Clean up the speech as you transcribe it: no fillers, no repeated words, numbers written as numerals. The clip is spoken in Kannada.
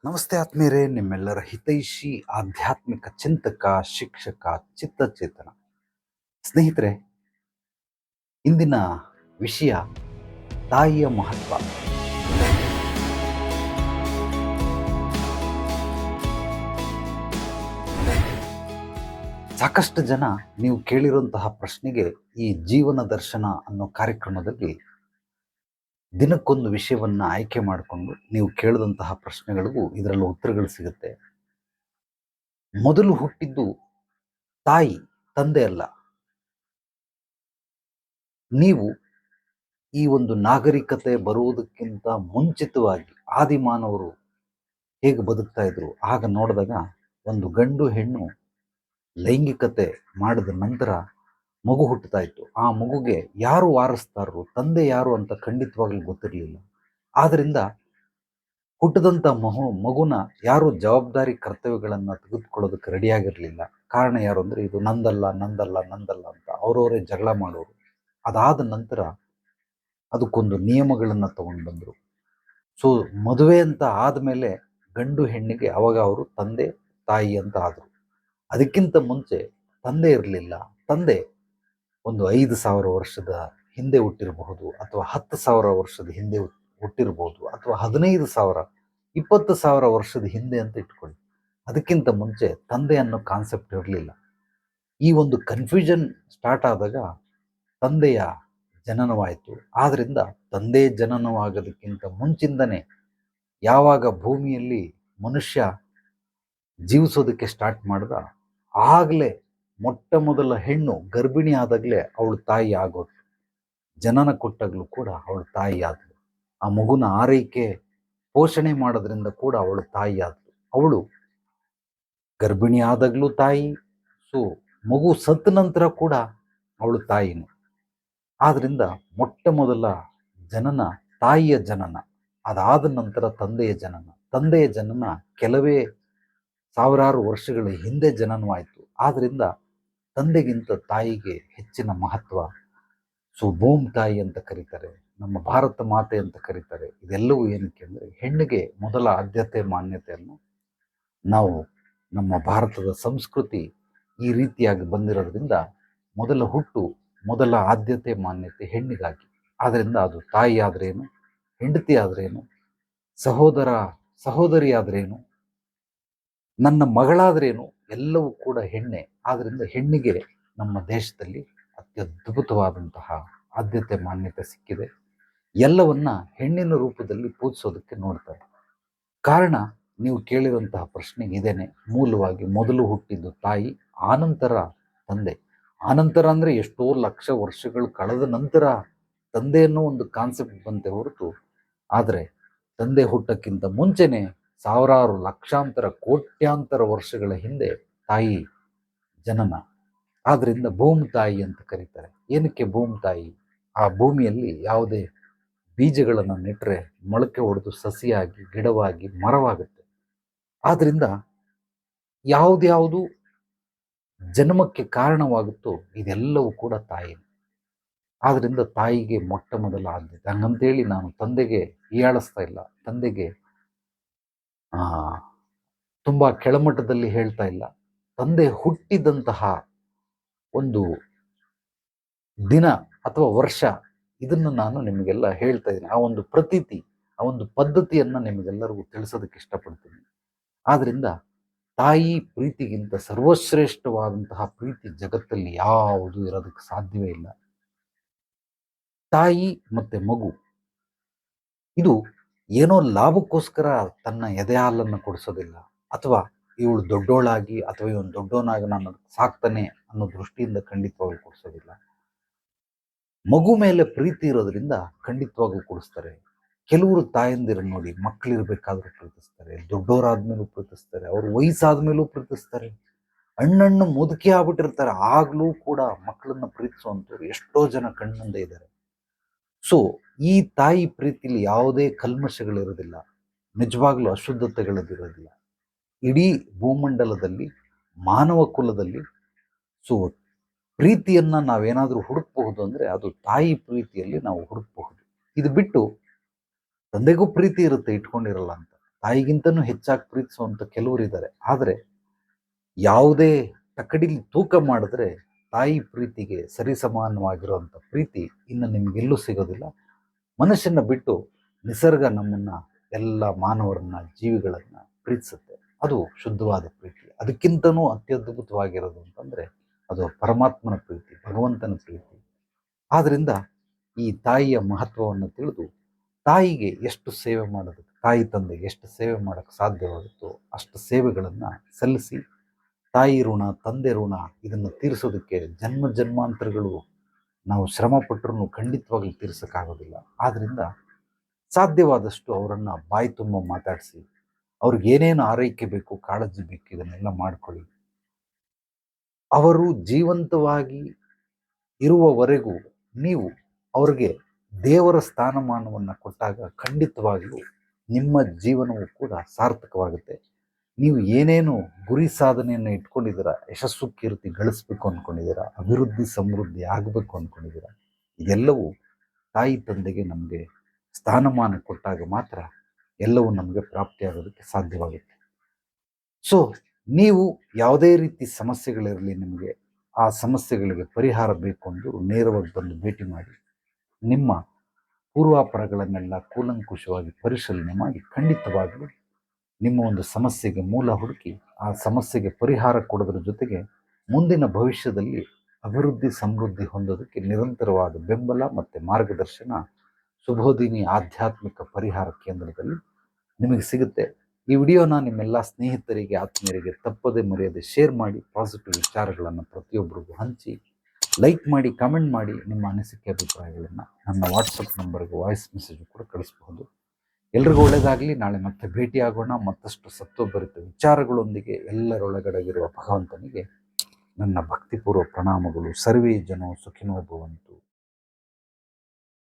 ನಮಸ್ತೆ ಆತ್ಮೀಯರೇ, ನಿಮ್ಮೆಲ್ಲರ ಹಿತೈಷಿ ಆಧ್ಯಾತ್ಮಿಕ ಚಿಂತಕ, ಶಿಕ್ಷಕ, ಚಿತ್ತಚೇತನ ಸ್ನೇಹಿತರೆ, ಇಂದಿನ ವಿಷಯ ತಾಯಿಯ ಮಹತ್ವ. ಸಾಕಷ್ಟು ಜನ ನೀವು ಕೇಳಿರುವಂತಹ ಪ್ರಶ್ನೆಗೆ ಈ ಜೀವನ ದರ್ಶನ ಅನ್ನೋ ಕಾರ್ಯಕ್ರಮದಲ್ಲಿ ದಿನಕ್ಕೊಂದು ವಿಷಯವನ್ನ ಆಯ್ಕೆ ಮಾಡಿಕೊಂಡು ನೀವು ಕೇಳಿದಂತಹ ಪ್ರಶ್ನೆಗಳಿಗೂ ಇದರಲ್ಲಿ ಉತ್ತರಗಳು ಸಿಗುತ್ತೆ. ಮೊದಲು ಹುಟ್ಟಿದ್ದು ತಾಯಿ, ತಂದೆ ಅಲ್ಲ. ನೀವು ಈ ಒಂದು ನಾಗರಿಕತೆ ಬರುವುದಕ್ಕಿಂತ ಮುಂಚಿತವಾಗಿ ಆದಿಮಾನವರು ಹೇಗೆ ಬದುಕ್ತಾ ಇದ್ರು ಆಗ ನೋಡಿದಾಗ ಒಂದು ಗಂಡು ಹೆಣ್ಣು ಲೈಂಗಿಕತೆ ಮಾಡಿದ ನಂತರ ಮಗು ಹುಟ್ಟುತ್ತಾ ಇತ್ತು. ಆ ಮಗುಗೆ ಯಾರು ವಾರಸ್ತಾರರು, ತಂದೆ ಯಾರು ಅಂತ ಖಂಡಿತವಾಗ್ಲೂ ಗೊತ್ತಿರಲಿಲ್ಲ. ಆದ್ರಿಂದ ಹುಟ್ಟಿದಂಥ ಮಗುನ ಯಾರು ಜವಾಬ್ದಾರಿ ಕರ್ತವ್ಯಗಳನ್ನ ತೆಗೆದುಕೊಳ್ಳೋದಕ್ಕೆ ರೆಡಿಯಾಗಿರ್ಲಿಲ್ಲ. ಕಾರಣ ಯಾರು ಅಂದ್ರೆ, ಇದು ನಂದಲ್ಲ ನಂದಲ್ಲ ನಂದಲ್ಲ ಅಂತ ಅವರವರೇ ಜಗಳ ಮಾಡೋರು. ಅದಾದ ನಂತರ ಅದಕ್ಕೊಂದು ನಿಯಮಗಳನ್ನ ತಗೊಂಡು ಬಂದರು. ಸೊ ಮದುವೆ ಅಂತ ಆದಮೇಲೆ ಗಂಡು ಹೆಣ್ಣಿಗೆ ಅವಾಗ ಅವರು ತಂದೆ ತಾಯಿ ಅಂತ ಆದರು. ಅದಕ್ಕಿಂತ ಮುಂಚೆ ತಂದೆ ಇರಲಿಲ್ಲ. ತಂದೆ ಒಂದು 5,000 ವರ್ಷದ ಹಿಂದೆ ಹುಟ್ಟಿರಬಹುದು, ಅಥವಾ 10,000 ವರ್ಷದ ಹಿಂದೆ ಹುಟ್ಟಿರಬಹುದು, ಅಥವಾ 15,000 20,000 ವರ್ಷದ ಹಿಂದೆ ಅಂತ ಇಟ್ಕೊಳ್ಳಿ. ಅದಕ್ಕಿಂತ ಮುಂಚೆ ತಂದೆ ಅನ್ನೋ ಕಾನ್ಸೆಪ್ಟ್ ಇರಲಿಲ್ಲ. ಈ ಒಂದು ಕನ್ಫ್ಯೂಷನ್ ಸ್ಟಾರ್ಟ್ ಆದಾಗ ತಂದೆಯ ಜನನವಾಯಿತು. ಆದ್ರಿಂದ ತಂದೆ ಜನನವಾಗೋದಕ್ಕಿಂತ ಮುಂಚಿಂದನೇ ಯಾವಾಗ ಭೂಮಿಯಲ್ಲಿ ಮನುಷ್ಯ ಜೀವಿಸೋದಕ್ಕೆ ಸ್ಟಾರ್ಟ್ ಮಾಡ್ದ, ಆಗಲೇ ಮೊಟ್ಟ ಮೊದಲ ಹೆಣ್ಣು ಗರ್ಭಿಣಿ ಆದಾಗಲೇ ಅವಳು ತಾಯಿ ಆಗೋದು. ಜನನ ಕೊಟ್ಟಾಗಲೂ ಕೂಡ ಅವಳು ತಾಯಿ ಆದಳು. ಆ ಮಗುನ ಆರೈಕೆ ಪೋಷಣೆ ಮಾಡೋದ್ರಿಂದ ಕೂಡ ಅವಳು ತಾಯಿ ಆದಳು. ಅವಳು ಗರ್ಭಿಣಿ ಆದಾಗಲೂ ತಾಯಿ, ಸೊ ಮಗು ಸತ್ತ ನಂತರ ಕೂಡ ಅವಳು ತಾಯಿನೇ. ಆದ್ರಿಂದ ಮೊಟ್ಟ ಮೊದಲ ಜನನ ತಾಯಿಯ ಜನನ, ಅದಾದ ನಂತರ ತಂದೆಯ ಜನನ. ತಂದೆಯ ಜನನ ಕೆಲವೇ ಸಾವಿರಾರು ವರ್ಷಗಳ ಹಿಂದೆ ಜನನವಾಯಿತು. ಆದ್ರಿಂದ ತಂದೆಗಿಂತ ತಾಯಿಗೆ ಹೆಚ್ಚಿನ ಮಹತ್ವ. ಸೊ ಭೂಮಿ ತಾಯಿ ಅಂತ ಕರೀತಾರೆ, ನಮ್ಮ ಭಾರತ ಮಾತೆ ಅಂತ ಕರೀತಾರೆ. ಇದೆಲ್ಲವೂ ಏನಕ್ಕೆ ಅಂದರೆ, ಹೆಣ್ಣಿಗೆ ಮೊದಲ ಆದ್ಯತೆ ಮಾನ್ಯತೆಯನ್ನು ನಾವು, ನಮ್ಮ ಭಾರತದ ಸಂಸ್ಕೃತಿ ಈ ರೀತಿಯಾಗಿ ಬಂದಿರೋದ್ರಿಂದ ಮೊದಲ ಹುಟ್ಟು, ಮೊದಲ ಆದ್ಯತೆ ಮಾನ್ಯತೆ ಹೆಣ್ಣಿಗಾಗಿ. ಆದ್ದರಿಂದ ಅದು ತಾಯಿ ಆದ್ರೇನು, ಹೆಂಡತಿ ಆದ್ರೇನು, ಸಹೋದರ ಸಹೋದರಿ ಆದ್ರೇನು, ನನ್ನ ಮಗಳಾದ್ರೇನು, ಎಲ್ಲವೂ ಕೂಡ ಹೆಣ್ಣೆ. ಆದ್ರಿಂದ ಹೆಣ್ಣಿಗೆ ನಮ್ಮ ದೇಶದಲ್ಲಿ ಅತ್ಯದ್ಭುತವಾದಂತಹ ಆದ್ಯತೆ ಮಾನ್ಯತೆ ಸಿಕ್ಕಿದೆ. ಎಲ್ಲವನ್ನ ಹೆಣ್ಣಿನ ರೂಪದಲ್ಲಿ ಪೂಜಿಸೋದಕ್ಕೆ ನೋಡ್ತಾರೆ. ಕಾರಣ ನೀವು ಕೇಳಿರುವಂತಹ ಪ್ರಶ್ನೆ ಇದೇನೆ. ಮೂಲವಾಗಿ ಮೊದಲು ಹುಟ್ಟಿದ್ದು ತಾಯಿ, ಆನಂತರ ತಂದೆ. ಆನಂತರ ಅಂದ್ರೆ ಎಷ್ಟೋ ಲಕ್ಷ ವರ್ಷಗಳು ಕಳೆದ ನಂತರ ತಂದೆ ಅನ್ನೋ ಒಂದು ಕಾನ್ಸೆಪ್ಟ್ ಬಂತೆ ಹೊರತು, ಆದರೆ ತಂದೆ ಹುಟ್ಟಕ್ಕಿಂತ ಮುಂಚೆನೆ ಸಾವಿರಾರು ಲಕ್ಷಾಂತರ ಕೋಟ್ಯಾಂತರ ವರ್ಷಗಳ ಹಿಂದೆ ತಾಯಿ ಜನನ. ಆದ್ರಿಂದ ಭೂಮಿ ತಾಯಿ ಅಂತ ಕರೀತಾರೆ. ಏನಕ್ಕೆ ಭೂಮಿ ತಾಯಿ? ಆ ಭೂಮಿಯಲ್ಲಿ ಯಾವುದೇ ಬೀಜಗಳನ್ನು ನೆಟ್ಟರೆ ಮೊಳಕೆ ಹೊಡೆದು ಸಸಿಯಾಗಿ, ಗಿಡವಾಗಿ, ಮರವಾಗುತ್ತೆ. ಆದ್ರಿಂದ ಯಾವ್ದ್ಯಾವುದು ಜನ್ಮಕ್ಕೆ ಕಾರಣವಾಗುತ್ತೋ ಇದೆಲ್ಲವೂ ಕೂಡ ತಾಯಿ. ಆದ್ರಿಂದ ತಾಯಿಗೆ ಮೊಟ್ಟ ಮೊದಲ ಆದ್ಯತೆ. ಹಂಗಂತೇಳಿ ನಾನು ತಂದೆಗೆ ಹೀಯಾಳಿಸ್ತಾ ಇಲ್ಲ, ತಂದೆಗೆ ತುಂಬಾ ಕೆಳಮಟ್ಟದಲ್ಲಿ ಹೇಳ್ತಾ ಇಲ್ಲ. ತಂದೆ ಹುಟ್ಟಿದಂತಹ ಒಂದು ದಿನ ಅಥವಾ ವರ್ಷ, ಇದನ್ನು ನಾನು ನಿಮಗೆಲ್ಲ ಹೇಳ್ತಾ ಇದ್ದೀನಿ. ಆ ಒಂದು ಪ್ರತೀತಿ, ಆ ಒಂದು ಪದ್ಧತಿಯನ್ನ ನಿಮಗೆಲ್ಲರಿಗೂ ತಿಳಿಸೋದಕ್ಕೆ ಇಷ್ಟಪಡ್ತೀನಿ. ಆದ್ರಿಂದ ತಾಯಿ ಪ್ರೀತಿಗಿಂತ ಸರ್ವಶ್ರೇಷ್ಠವಾದಂತಹ ಪ್ರೀತಿ ಜಗತ್ತಲ್ಲಿ ಯಾವುದು ಇರೋದಕ್ಕೆ ಸಾಧ್ಯವೇ ಇಲ್ಲ. ತಾಯಿ ಮತ್ತೆ ಮಗು ಇದು ಏನೋ ಲಾಭಕ್ಕೋಸ್ಕರ ತನ್ನ ಎದೆ ಹಾಲನ್ನು ಕೊಡಿಸೋದಿಲ್ಲ, ಅಥವಾ ಇವಳು ದೊಡ್ಡೋಳಾಗಿ ಅಥವಾ ಇವನು ದೊಡ್ಡವನಾಗಿ ನಾನು ಸಾಕ್ತಾನೆ ಅನ್ನೋ ದೃಷ್ಟಿಯಿಂದ ಖಂಡಿತವಾಗ್ಲೂ ಕೊಡಿಸೋದಿಲ್ಲ. ಮಗು ಮೇಲೆ ಪ್ರೀತಿ ಇರೋದ್ರಿಂದ ಖಂಡಿತವಾಗ್ಲೂ ಕೊಡಿಸ್ತಾರೆ. ಕೆಲವರು ತಾಯಂದಿರು ನೋಡಿ, ಮಕ್ಕಳಿರ್ಬೇಕಾದ್ರೂ ಪ್ರೀತಿಸ್ತಾರೆ, ದೊಡ್ಡವರಾದ್ಮೇಲೂ ಪ್ರೀತಿಸ್ತಾರೆ, ಅವ್ರ ವಯಸ್ಸಾದ್ಮೇಲೂ ಪ್ರೀತಿಸ್ತಾರೆ, ಹಣ್ಣು ಮುದುಕಿ ಆಗ್ಬಿಟ್ಟಿರ್ತಾರೆ ಆಗ್ಲೂ ಕೂಡ ಮಕ್ಕಳನ್ನ ಪ್ರೀತಿಸುವಂಥವ್ರು ಎಷ್ಟೋ ಜನ ಕಣ್ಮುಂದೆ ಇದ್ದಾರೆ. ಸೊ ಈ ತಾಯಿ ಪ್ರೀತಿಲಿ ಯಾವುದೇ ಕಲ್ಮಶಗಳಿರೋದಿಲ್ಲ, ನಿಜವಾಗ್ಲೂ ಅಶುದ್ಧತೆಗಳದಿರೋದಿಲ್ಲ. ಇಡೀ ಭೂಮಂಡಲದಲ್ಲಿ, ಮಾನವ ಕುಲದಲ್ಲಿ ಸೊ ಪ್ರೀತಿಯನ್ನ ನಾವೇನಾದ್ರೂ ಹುಡುಕಬಹುದು ಅಂದ್ರೆ ಅದು ತಾಯಿ ಪ್ರೀತಿಯಲ್ಲಿ ನಾವು ಹುಡುಕಬಹುದು. ಇದು ಬಿಟ್ಟು ತಂದೆಗೂ ಪ್ರೀತಿ ಇರುತ್ತೆ, ಇಟ್ಕೊಂಡಿರಲ್ಲ ಅಂತ. ತಾಯಿಗಿಂತನೂ ಹೆಚ್ಚಾಗಿ ಪ್ರೀತಿಸುವಂಥ ಕೆಲವರು ಇದ್ದಾರೆ. ಆದರೆ ಯಾವುದೇ ತಕ್ಕಡಿಲಿ ತೂಕ ಮಾಡಿದ್ರೆ ತಾಯಿ ಪ್ರೀತಿಗೆ ಸರಿಸಮಾನವಾಗಿರುವಂಥ ಪ್ರೀತಿ ಇನ್ನು ನಿಮಗೆಲ್ಲೂ ಸಿಗೋದಿಲ್ಲ. ಮನುಷ್ಯನ ಬಿಟ್ಟು ನಿಸರ್ಗ ನಮ್ಮನ್ನ ಎಲ್ಲ ಮಾನವರನ್ನ ಜೀವಿಗಳನ್ನ ಪ್ರೀತಿಸುತ್ತೆ. ಅದು ಶುದ್ಧವಾದ ಪ್ರೀತಿ. ಅದಕ್ಕಿಂತನೂ ಅತ್ಯದ್ಭುತವಾಗಿರೋದು ಅಂತಂದ್ರೆ ಅದು ಪರಮಾತ್ಮನ ಪ್ರೀತಿ, ಭಗವಂತನ ಪ್ರೀತಿ. ಆದ್ರಿಂದ ಈ ತಾಯಿಯ ಮಹತ್ವವನ್ನು ತಿಳಿದು ತಾಯಿಗೆ ಎಷ್ಟು ಸೇವೆ ಮಾಡೋದಕ್ಕೆ, ತಾಯಿ ತಂದೆಗೆ ಎಷ್ಟು ಸೇವೆ ಮಾಡೋಕ್ಕೆ ಸಾಧ್ಯವಾಗುತ್ತೋ ಅಷ್ಟು ಸೇವೆಗಳನ್ನು ಸಲ್ಲಿಸಿ ತಾಯಿ ಋಣ, ತಂದೆ ಋಣ ಇದನ್ನು ತೀರಿಸೋದಕ್ಕೆ ಜನ್ಮ ಜನ್ಮಾಂತರಗಳು ನಾವು ಶ್ರಮ ಪಟ್ಟರೂ ಖಂಡಿತವಾಗ್ಲೂ ತೀರ್ಸೋಕ್ಕಾಗೋದಿಲ್ಲ. ಆದ್ದರಿಂದ ಸಾಧ್ಯವಾದಷ್ಟು ಅವರನ್ನು ಬಾಯಿ ತುಂಬ ಮಾತಾಡಿಸಿ ಅವ್ರಿಗೆ ಏನೇನು ಆರೈಕೆ ಬೇಕು, ಕಾಳಜಿ ಬೇಕು ಇದನ್ನೆಲ್ಲ ಮಾಡ್ಕೊಳ್ಳಿ. ಅವರು ಜೀವಂತವಾಗಿ ಇರುವವರೆಗೂ ನೀವು ಅವ್ರಿಗೆ ದೇವರ ಸ್ಥಾನಮಾನವನ್ನು ಕೊಟ್ಟಾಗ ಖಂಡಿತವಾಗ್ಲೂ ನಿಮ್ಮ ಜೀವನವೂ ಕೂಡ ಸಾರ್ಥಕವಾಗುತ್ತೆ. ನೀವು ಏನೇನು ಗುರಿ ಸಾಧನೆಯನ್ನು ಇಟ್ಕೊಂಡಿದ್ದೀರಾ, ಯಶಸ್ಸು ಕೀರ್ತಿ ಗಳಿಸ್ಬೇಕು ಅಂದ್ಕೊಂಡಿದ್ದೀರಾ, ಅಭಿವೃದ್ಧಿ ಸಮೃದ್ಧಿ ಆಗಬೇಕು ಅಂದ್ಕೊಂಡಿದ್ದೀರಾ, ಇದೆಲ್ಲವೂ ತಾಯಿ ತಂದೆಗೆ ನಮಗೆ ಸ್ಥಾನಮಾನ ಕೊಟ್ಟಾಗ ಮಾತ್ರ ಎಲ್ಲವೂ ನಮಗೆ ಪ್ರಾಪ್ತಿಯಾಗೋದಕ್ಕೆ ಸಾಧ್ಯವಾಗುತ್ತೆ. ಸೊ ನೀವು ಯಾವುದೇ ರೀತಿ ಸಮಸ್ಯೆಗಳಿರಲಿ, ನಿಮಗೆ ಆ ಸಮಸ್ಯೆಗಳಿಗೆ ಪರಿಹಾರ ಬೇಕು ಅಂದರೂ ನೇರವಾಗಿ ಬಂದು ಭೇಟಿ ಮಾಡಿ ನಿಮ್ಮ ಪೂರ್ವಾಪರಗಳನ್ನೆಲ್ಲ ಕೂಲಂಕುಷವಾಗಿ ಪರಿಶೀಲನೆ ಮಾಡಿ ಖಂಡಿತವಾಗಲೂ ನಿಮ್ಮ ಒಂದು ಸಮಸ್ಯೆಗೆ ಮೂಲ ಹುಡುಕಿ ಆ ಸಮಸ್ಯೆಗೆ ಪರಿಹಾರ ಕೊಡೋದ್ರ ಜೊತೆಗೆ ಮುಂದಿನ ಭವಿಷ್ಯದಲ್ಲಿ ಅಭಿವೃದ್ಧಿ ಸಮೃದ್ಧಿ ಹೊಂದೋದಕ್ಕೆ ನಿರಂತರವಾದ ಬೆಂಬಲ ಮತ್ತು ಮಾರ್ಗದರ್ಶನ ಶುಭೋದಿನಿ ಆಧ್ಯಾತ್ಮಿಕ ಪರಿಹಾರ ಕೇಂದ್ರದಲ್ಲಿ ನಿಮಗೆ ಸಿಗುತ್ತೆ. ಈ ವಿಡಿಯೋನ ನಿಮ್ಮೆಲ್ಲ ಸ್ನೇಹಿತರಿಗೆ, ಆತ್ಮೀಯರಿಗೆ ತಪ್ಪದೆ ಮರೆಯದೆ ಶೇರ್ ಮಾಡಿ, ಪಾಸಿಟಿವ್ ವಿಚಾರಗಳನ್ನು ಪ್ರತಿಯೊಬ್ಬರಿಗೂ ಹಂಚಿ, ಲೈಕ್ ಮಾಡಿ, ಕಮೆಂಟ್ ಮಾಡಿ. ನಿಮ್ಮ ಅನಿಸಿಕೆ ಅಭಿಪ್ರಾಯಗಳನ್ನು ನನ್ನ ವಾಟ್ಸಪ್ ನಂಬರ್ಗೆ ವಾಯ್ಸ್ ಮೆಸೇಜ್ ಕೂಡ ಕಳಿಸಬಹುದು. ಎಲ್ರಿಗೂ ಒಳ್ಳೆಯದಾಗಲಿ. ನಾಳೆ ಮತ್ತೆ ಭೇಟಿಯಾಗೋಣ ಮತ್ತಷ್ಟು ಸತ್ವಭರಿತ ವಿಚಾರಗಳೊಂದಿಗೆ. ಎಲ್ಲರೊಳಗಡೆಗಿರುವ ಭಗವಂತನಿಗೆ ನನ್ನ ಭಕ್ತಿಪೂರ್ವ ಪ್ರಣಾಮಗಳು. ಸರ್ವೇ ಜನೋ ಸುಖಿನೋ ಭವಂತು.